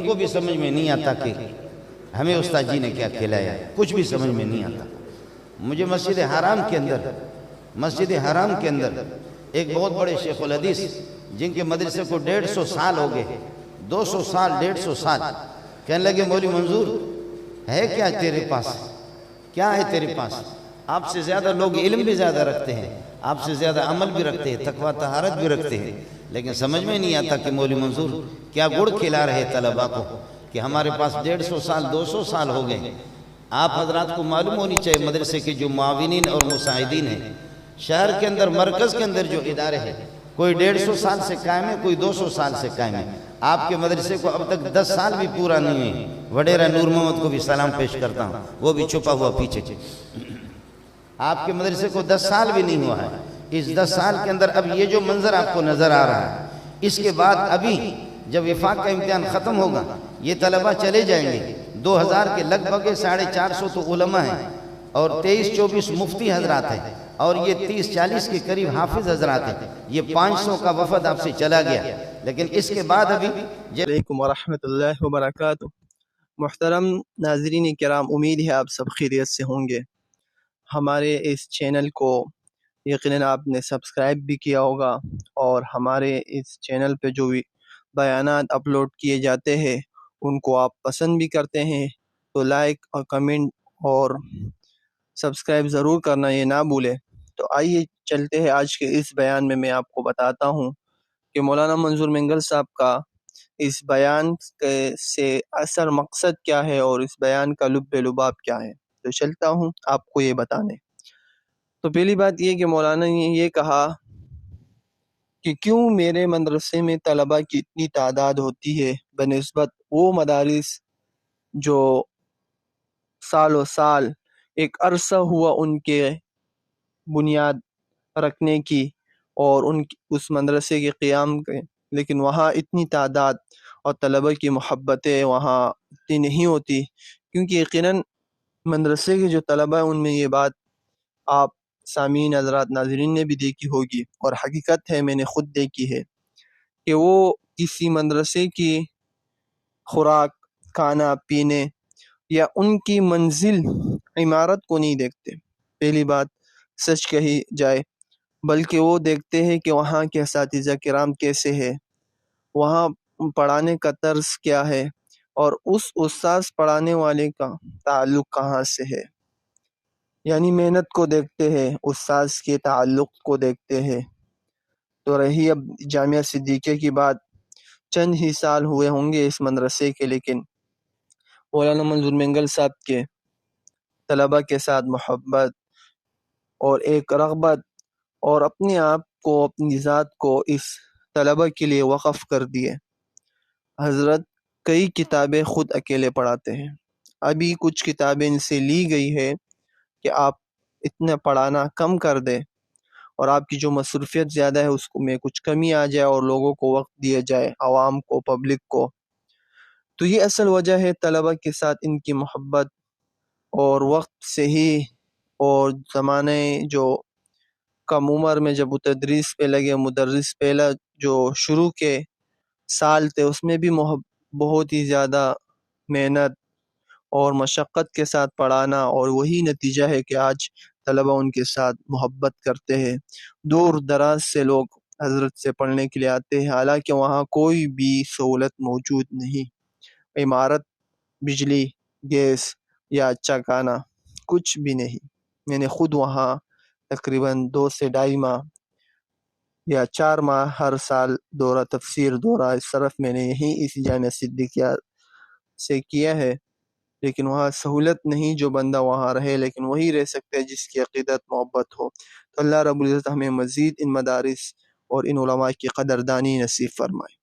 کو بھی سمجھ میں نہیں آتا کہ ہمیں استاد جی نے کیا کھلایا، کچھ بھی سمجھ میں نہیں آتا۔ مجھے مسجد حرام کے اندر ایک بہت بڑے شیخ الحدیث جن کے مدرسے کو 150 سال ہو گئے، 200 سال 150 سال، کہنے لگے مولوی منظور ہے کیا تیرے پاس، کیا ہے تیرے پاس؟ آپ سے زیادہ لوگ علم بھی زیادہ رکھتے ہیں، آپ سے زیادہ عمل بھی رکھتے ہیں، تقویٰ طہارت بھی رکھتے ہیں، لیکن سمجھ میں نہیں آتا کہ مولوی منظور کیا گڑ کھلا رہے طلباء کو کہ ہمارے پاس 150 سال 200 سال ہو گئے۔ آپ حضرات کو معلوم ہونی چاہیے مدرسے کے جو معاونین اور مساعدین ہیں، شہر کے اندر مرکز کے اندر جو ادارے ہیں، کوئی 150 سال سے قائم ہے، کوئی 200 سال سے قائم ہے۔ آپ کے مدرسے کو اب تک 10 سال بھی پورا نہیں ہوئے۔ وڈیرہ نور محمد کو بھی سلام پیش کرتا ہوں، وہ بھی چھپا ہوا پیچھے۔ آپ کے مدرسے کو 10 سال بھی نہیں ہوا ہے۔ اس 10 سال کے اندر اب یہ جو منظر آپ کو نظر آ رہا ہے، اس کے بعد ابھی جب وفاق کا امتحان ختم ہوگا یہ طلبہ چلے جائیں گے۔ 2000 کے لگ بھگ 450 تو علماء ہیں اور 23-24 مفتی حضرات ہیں اور یہ 30-40 کے قریب حافظ حضرات ہیں۔ یہ 500 کا وفد آپ سے چلا گیا، لیکن اس کے بعد ابھی علیکم ورحمۃ اللہ وبرکاتہ۔ محترم ناظرین کرام، امید ہے آپ سب خیریت سے ہوں گے۔ ہمارے اس چینل کو یقیناً آپ نے سبسکرائب بھی کیا ہوگا، اور ہمارے اس چینل پہ جو بھی بیانات اپلوڈ کیے جاتے ہیں ان کو آپ پسند بھی کرتے ہیں، تو لائک اور کمنٹ اور سبسکرائب ضرور کرنا یہ نہ بھولے۔ تو آئیے چلتے ہیں آج کے اس بیان میں آپ کو بتاتا ہوں کہ مولانا منظور مینگل صاحب کا اس بیان سے اصل مقصد کیا ہے اور اس بیان کا لب لباب کیا ہے۔ تو چلتا ہوں آپ کو یہ بتانے۔ تو پہلی بات یہ کہ مولانا نے یہ کہا کہ کیوں میرے مدرسے میں طلباء کی اتنی تعداد ہوتی ہے بنسبت وہ مدارس جو سال و سال ایک عرصہ ہوا ان کے بنیاد رکھنے کی اور اس مدرسے کے قیام کے، لیکن وہاں اتنی تعداد اور طلباء کی محبتیں وہاں اتنی نہیں ہوتی، کیونکہ یقیناً مدرسے کے جو طلباء ان میں یہ بات آپ سامعین حضرات ناظرین نے بھی دیکھی ہوگی، اور حقیقت ہے میں نے خود دیکھی ہے کہ وہ کسی مدرسے کی خوراک، کھانا پینے یا ان کی منزل عمارت کو نہیں دیکھتے، پہلی بات سچ کہی جائے، بلکہ وہ دیکھتے ہیں کہ وہاں کے اساتذہ کرام کیسے ہیں، وہاں پڑھانے کا طرز کیا ہے، اور اس استاذ پڑھانے والے کا تعلق کہاں سے ہے۔ یعنی محنت کو دیکھتے ہیں، استاذ کے تعلق کو دیکھتے ہیں۔ تو رہی اب جامعہ صدیقیہ کی بات، چند ہی سال ہوئے ہوں گے اس مدرسے کے، لیکن مولانا منظور مینگل صاحب کے طلباء کے ساتھ محبت اور ایک رغبت اور اپنے آپ کو، اپنی ذات کو اس طلباء کے لیے وقف کر دیے۔ حضرت کئی کتابیں خود اکیلے پڑھاتے ہیں، ابھی کچھ کتابیں ان سے لی گئی ہے کہ آپ اتنا پڑھانا کم کر دیں اور آپ کی جو مصروفیت زیادہ ہے اس میں کچھ کمی آ جائے اور لوگوں کو وقت دیا جائے، عوام کو، پبلک کو۔ تو یہ اصل وجہ ہے طلباء کے ساتھ ان کی محبت، اور وقت سے ہی اور زمانے جو کم عمر میں جب وہ تدریس پہ لگے، مدرس پہلا جو شروع کے سال تھے اس میں بھی بہت ہی زیادہ محنت اور مشقت کے ساتھ پڑھانا، اور وہی نتیجہ ہے کہ آج طلباء ان کے ساتھ محبت کرتے ہیں۔ دور دراز سے لوگ حضرت سے پڑھنے کے لیے آتے ہیں، حالانکہ وہاں کوئی بھی سہولت موجود نہیں، عمارت، بجلی، گیس یا اچھا کھانا کچھ بھی نہیں۔ میں نے خود وہاں تقریباً 2 سے 2.5 ماہ یا 4 ماہ ہر سال دورہ تفسیر، دورہ صرف میں نے یہیں اس جامعہ صدیقیہ سے کیا ہے، لیکن وہاں سہولت نہیں جو بندہ وہاں رہے، لیکن وہی رہ سکتا ہے جس کی عقیدت محبت ہو۔ تو اللہ رب العزت ہمیں مزید ان مدارس اور ان علماء کی قدردانی نصیب فرمائے۔